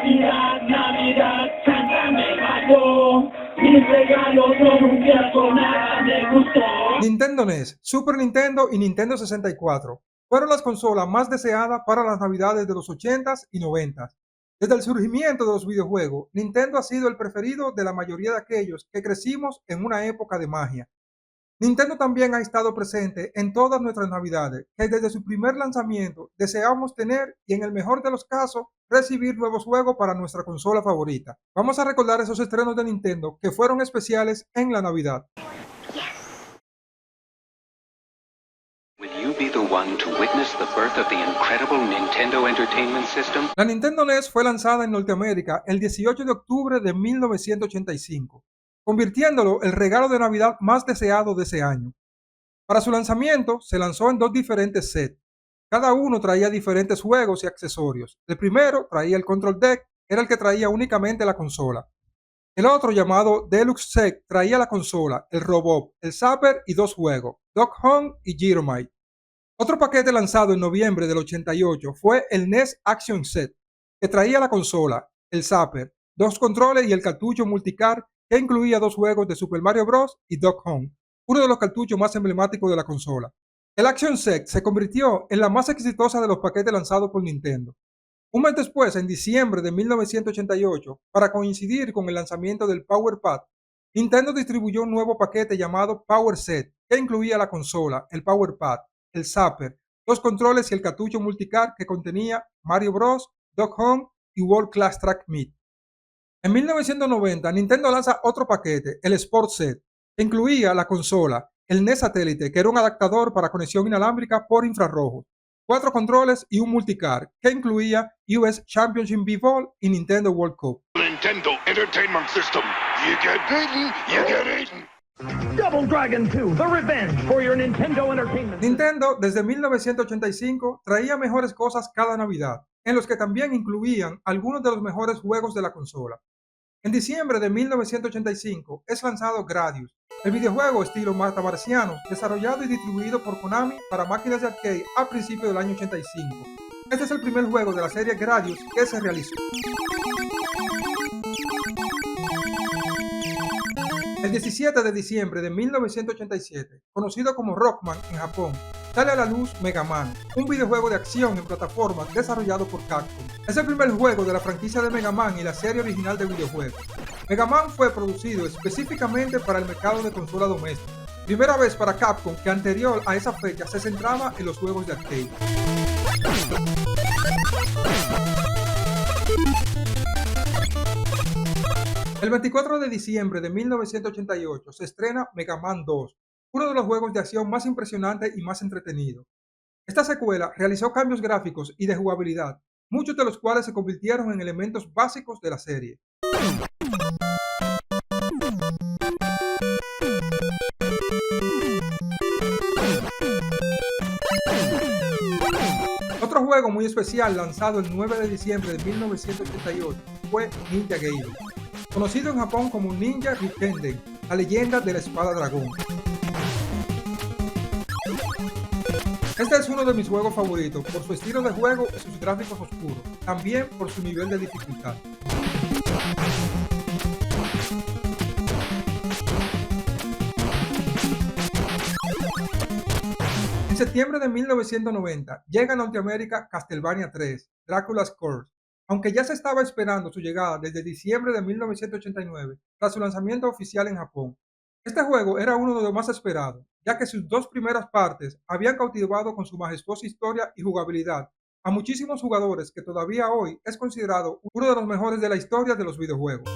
Navidad, Navidad, Santa me falló. Mis regalos no cumplieron, nada me gustó. Nintendo NES, Super Nintendo y Nintendo 64 fueron las consolas más deseadas para las navidades de los 80s y 90s. Desde el surgimiento de los videojuegos, Nintendo ha sido el preferido de la mayoría de aquellos que crecimos en una época de magia. Nintendo también ha estado presente en todas nuestras navidades, que desde su primer lanzamiento deseamos tener y en el mejor de los casos recibir nuevos juegos para nuestra consola favorita. Vamos a recordar esos estrenos de Nintendo que fueron especiales en la Navidad. La Nintendo NES fue lanzada en Norteamérica el 18 de octubre de 1985, convirtiéndolo el regalo de Navidad más deseado de ese año. Para su lanzamiento, se lanzó en dos diferentes sets. Cada uno traía diferentes juegos y accesorios. El primero traía el Control Deck, era el que traía únicamente la consola. El otro, llamado Deluxe Set, traía la consola, el robot, el Zapper y dos juegos, Duck Hunt y Gyromite. Otro paquete lanzado en noviembre del 88 fue el NES Action Set, que traía la consola, el Zapper, dos controles y el cartucho multicar que incluía dos juegos de Super Mario Bros. Y Duck Hunt, uno de los cartuchos más emblemáticos de la consola. El Action Set se convirtió en la más exitosa de los paquetes lanzados por Nintendo. Un mes después, en diciembre de 1988, para coincidir con el lanzamiento del Power Pad, Nintendo distribuyó un nuevo paquete llamado Power Set, que incluía la consola, el Power Pad, el Zapper, dos controles y el cartucho multicar que contenía Mario Bros., Duck Hunt y World Class Track Meet. En 1990, Nintendo lanza otro paquete, el Sport Set, que incluía la consola, el NES Satélite, que era un adaptador para conexión inalámbrica por infrarrojo, cuatro controles y un multicar, que incluía US Championship B-Ball y Nintendo World Cup. Nintendo Entertainment System. You get beaten, you get eaten. Double Dragon 2, The Revenge for your Nintendo Entertainment. Nintendo, desde 1985, traía mejores cosas cada Navidad, en los que también incluían algunos de los mejores juegos de la consola. En diciembre de 1985 es lanzado Gradius, el videojuego estilo matamarcianos, desarrollado y distribuido por Konami para máquinas de arcade a principios del año 85. Este es el primer juego de la serie Gradius que se realizó. El 17 de diciembre de 1987, conocido como Rockman en Japón, sale a la luz Mega Man, un videojuego de acción en plataformas desarrollado por Capcom. Es el primer juego de la franquicia de Mega Man y la serie original de videojuegos. Mega Man fue producido específicamente para el mercado de consola doméstica, primera vez para Capcom que anterior a esa fecha se centraba en los juegos de arcade. El 24 de diciembre de 1988 se estrena Mega Man 2, uno de los juegos de acción más impresionantes y más entretenidos. Esta secuela realizó cambios gráficos y de jugabilidad, muchos de los cuales se convirtieron en elementos básicos de la serie. Otro juego muy especial lanzado el 9 de diciembre de 1988 fue Ninja Gaiden, conocido en Japón como Ninja Rikenden, la leyenda de la espada dragón. Este es uno de mis juegos favoritos por su estilo de juego y sus gráficos oscuros, también por su nivel de dificultad. En septiembre de 1990 llega a Norteamérica Castlevania 3, Dracula's Curse, aunque ya se estaba esperando su llegada desde diciembre de 1989 tras su lanzamiento oficial en Japón. Este juego era uno de los más esperados, ya que sus dos primeras partes habían cautivado con su majestuosa historia y jugabilidad a muchísimos jugadores que todavía hoy es considerado uno de los mejores de la historia de los videojuegos.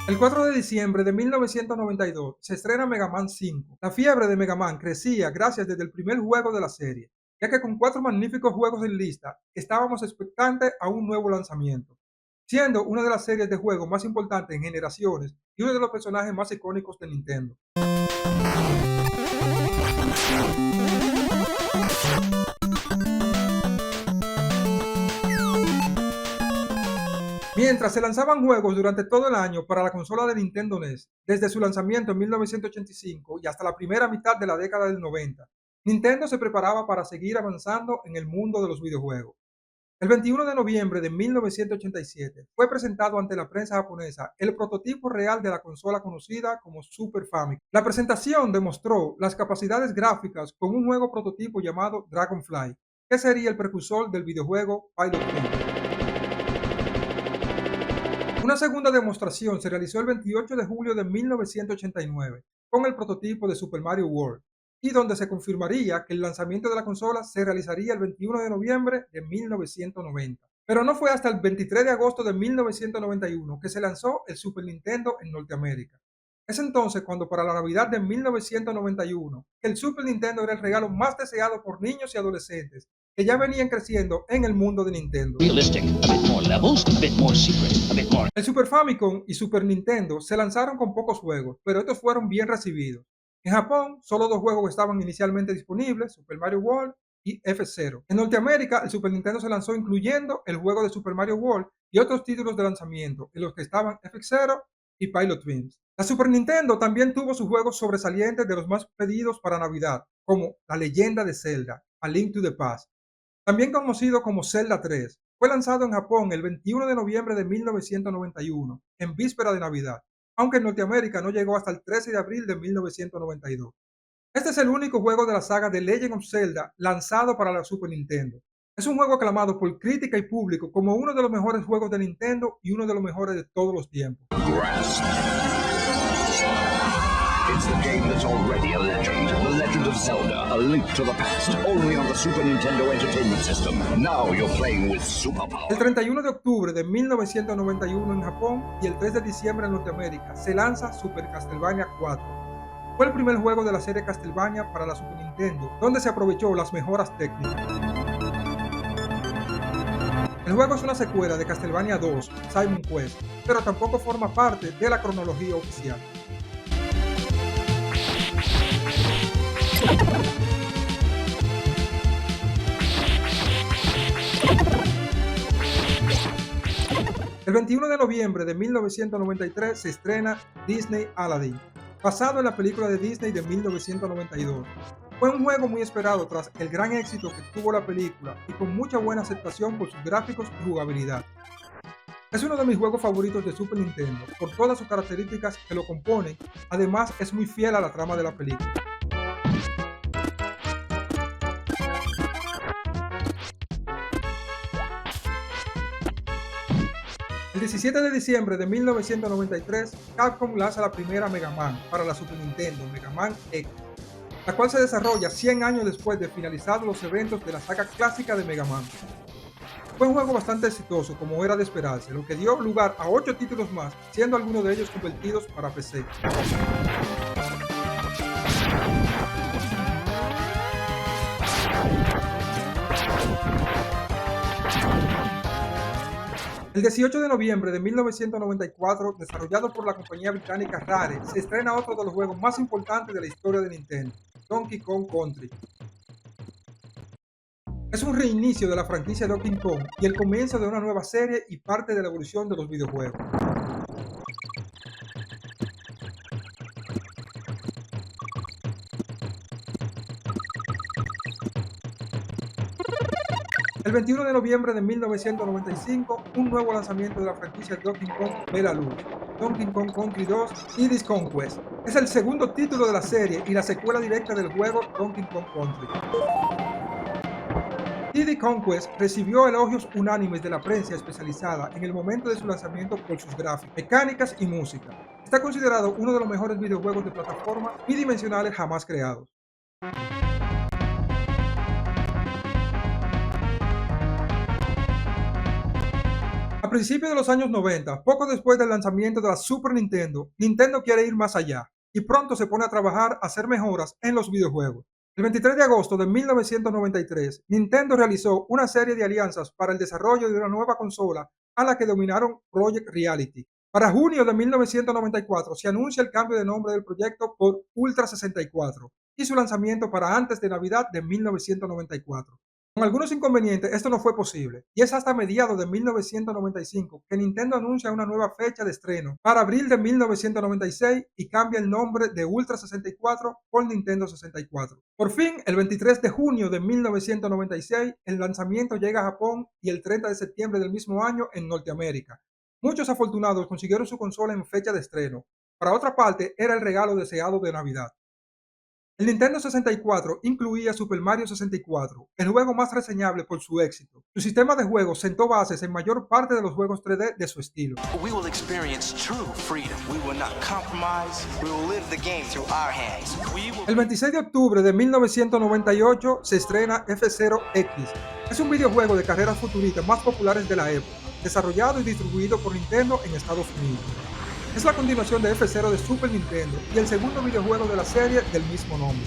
El 4 de diciembre de 1992 se estrena Mega Man 5. La fiebre de Mega Man crecía gracias desde el primer juego de la serie, ya que con 4 magníficos juegos en lista estábamos expectantes a un nuevo lanzamiento, siendo una de las series de juegos más importantes en generaciones y uno de los personajes más icónicos de Nintendo. Mientras se lanzaban juegos durante todo el año para la consola de Nintendo NES, desde su lanzamiento en 1985 y hasta la primera mitad de la década del 90, Nintendo se preparaba para seguir avanzando en el mundo de los videojuegos. El 21 de noviembre de 1987 fue presentado ante la prensa japonesa el prototipo real de la consola conocida como Super Famicom. La presentación demostró las capacidades gráficas con un juego prototipo llamado Dragonfly, que sería el precursor del videojuego Pilot Wings. Una segunda demostración se realizó el 28 de julio de 1989 con el prototipo de Super Mario World, y donde se confirmaría que el lanzamiento de la consola se realizaría el 21 de noviembre de 1990. Pero no fue hasta el 23 de agosto de 1991 que se lanzó el Super Nintendo en Norteamérica. Es entonces cuando para la Navidad de 1991 el Super Nintendo era el regalo más deseado por niños y adolescentes que ya venían creciendo en el mundo de Nintendo. Realistic, a bit more levels, a bit more secret, a bit more. El Super Famicom y Super Nintendo se lanzaron con pocos juegos, pero estos fueron bien recibidos. En Japón, solo 2 juegos estaban inicialmente disponibles, Super Mario World y F-Zero. En Norteamérica, el Super Nintendo se lanzó incluyendo el juego de Super Mario World y otros títulos de lanzamiento, en los que estaban F-Zero y Pilot Wings. La Super Nintendo también tuvo sus juegos sobresalientes de los más pedidos para Navidad, como La Leyenda de Zelda, A Link to the Past, también conocido como Zelda 3. Fue lanzado en Japón el 21 de noviembre de 1991, en víspera de Navidad, aunque en Norteamérica no llegó hasta el 13 de abril de 1992. Este es el único juego de la saga de Legend of Zelda lanzado para la Super Nintendo. Es un juego aclamado por crítica y público como uno de los mejores juegos de Nintendo y uno de los mejores de todos los tiempos. Grasp. It's the game that's already a legend. The Legend of Zelda, A Link to the Past. Only on the Super Nintendo Entertainment System. Now you're playing with superpower. El 31 de octubre de 1991 en Japón y el 3 de diciembre en Norteamérica se lanza Super Castlevania 4. Fue el primer juego de la serie Castlevania para la Super Nintendo, donde se aprovechó las mejoras técnicas. El juego es una secuela de Castlevania 2, Simon Quest, pero tampoco forma parte de la cronología oficial. El 21 de noviembre de 1993 se estrena Disney Aladdin, basado en la película de Disney de 1992. Fue un juego muy esperado tras el gran éxito que tuvo la película y con mucha buena aceptación por sus gráficos y jugabilidad. Es uno de mis juegos favoritos de Super Nintendo por todas sus características que lo componen, además es muy fiel a la trama de la película. El 17 de diciembre de 1993, Capcom lanza la primera Mega Man para la Super Nintendo, Mega Man X, la cual se desarrolla 100 años después de finalizados los eventos de la saga clásica de Mega Man. Fue un juego bastante exitoso, como era de esperarse, lo que dio lugar a 8 títulos más, siendo algunos de ellos convertidos para PC. El 18 de noviembre de 1994, desarrollado por la compañía británica Rare, se estrena otro de los juegos más importantes de la historia de Nintendo, Donkey Kong Country. Es un reinicio de la franquicia Donkey Kong y el comienzo de una nueva serie y parte de la evolución de los videojuegos. El 21 de noviembre de 1995, un nuevo lanzamiento de la franquicia Donkey Kong ve la luz, Donkey Kong Country 2 Diddy's Conquest. Es el segundo título de la serie y la secuela directa del juego Donkey Kong Country. Diddy Conquest recibió elogios unánimes de la prensa especializada en el momento de su lanzamiento por sus gráficos, mecánicas y música. Está considerado uno de los mejores videojuegos de plataforma bidimensionales jamás creados. A principios de los años 90, poco después del lanzamiento de la Super Nintendo, Nintendo quiere ir más allá y pronto se pone a trabajar a hacer mejoras en los videojuegos. El 23 de agosto de 1993, Nintendo realizó una serie de alianzas para el desarrollo de una nueva consola a la que denominaron Project Reality. Para junio de 1994 se anuncia el cambio de nombre del proyecto por Ultra 64 y su lanzamiento para antes de Navidad de 1994. Con algunos inconvenientes esto no fue posible, y es hasta mediados de 1995 que Nintendo anuncia una nueva fecha de estreno para abril de 1996 y cambia el nombre de Ultra 64 por Nintendo 64. Por fin, el 23 de junio de 1996, el lanzamiento llega a Japón y el 30 de septiembre del mismo año en Norteamérica. Muchos afortunados consiguieron su consola en fecha de estreno. Para otra parte, era el regalo deseado de Navidad. El Nintendo 64 incluía Super Mario 64, el juego más reseñable por su éxito. Su sistema de juego sentó bases en mayor parte de los juegos 3D de su estilo. We will experience true freedom. We will not compromise. We will live the game through our hands. El 26 de octubre de 1998 se estrena F-Zero X. Es un videojuego de carreras futuristas más populares de la época, desarrollado y distribuido por Nintendo en Estados Unidos. Es la continuación de F-Zero de Super Nintendo y el segundo videojuego de la serie del mismo nombre.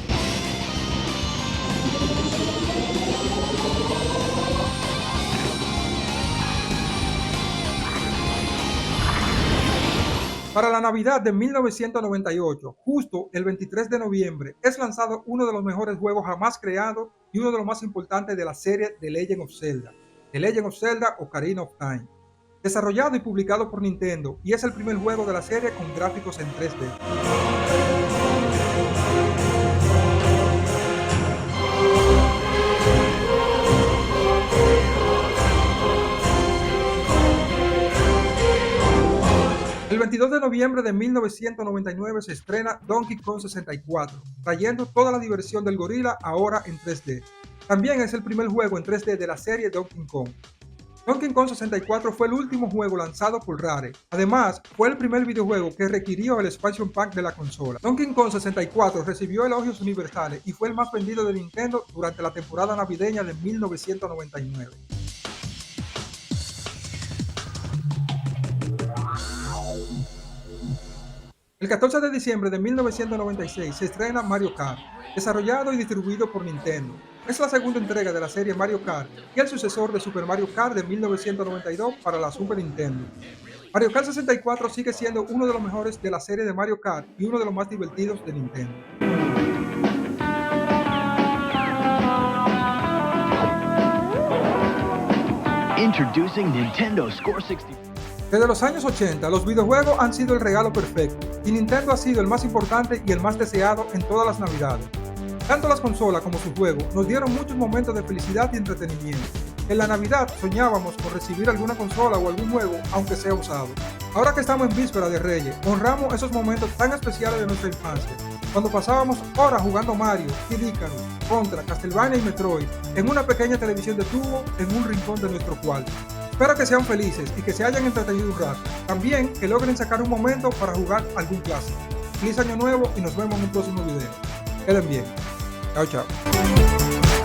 Para la Navidad de 1998, justo el 23 de noviembre, es lanzado uno de los mejores juegos jamás creados y uno de los más importantes de la serie The Legend of Zelda, The Legend of Zelda Ocarina of Time. Desarrollado y publicado por Nintendo, y es el primer juego de la serie con gráficos en 3D. El 22 de noviembre de 1999 se estrena Donkey Kong 64, trayendo toda la diversión del gorila ahora en 3D. También es el primer juego en 3D de la serie Donkey Kong. Donkey Kong 64 fue el último juego lanzado por Rare. Además, fue el primer videojuego que requirió el expansion pack de la consola. Donkey Kong 64 recibió elogios universales y fue el más vendido de Nintendo durante la temporada navideña de 1999. El 14 de diciembre de 1996 se estrena Mario Kart, desarrollado y distribuido por Nintendo. Es la segunda entrega de la serie Mario Kart y el sucesor de Super Mario Kart de 1992 para la Super Nintendo. Mario Kart 64 sigue siendo uno de los mejores de la serie de Mario Kart y uno de los más divertidos de Nintendo. Introducing Nintendo Score 64. Desde los años 80, los videojuegos han sido el regalo perfecto, y Nintendo ha sido el más importante y el más deseado en todas las navidades. Tanto las consolas como sus juegos nos dieron muchos momentos de felicidad y entretenimiento. En la Navidad soñábamos con recibir alguna consola o algún juego, aunque sea usado. Ahora que estamos en víspera de Reyes, honramos esos momentos tan especiales de nuestra infancia, cuando pasábamos horas jugando Mario, Kid Icarus, Contra, Castlevania y Metroid, en una pequeña televisión de tubo en un rincón de nuestro cuarto. Espero que sean felices y que se hayan entretenido un rato. También que logren sacar un momento para jugar algún clásico. Feliz año nuevo y nos vemos en un próximo video. Queden bien. Chao, chao.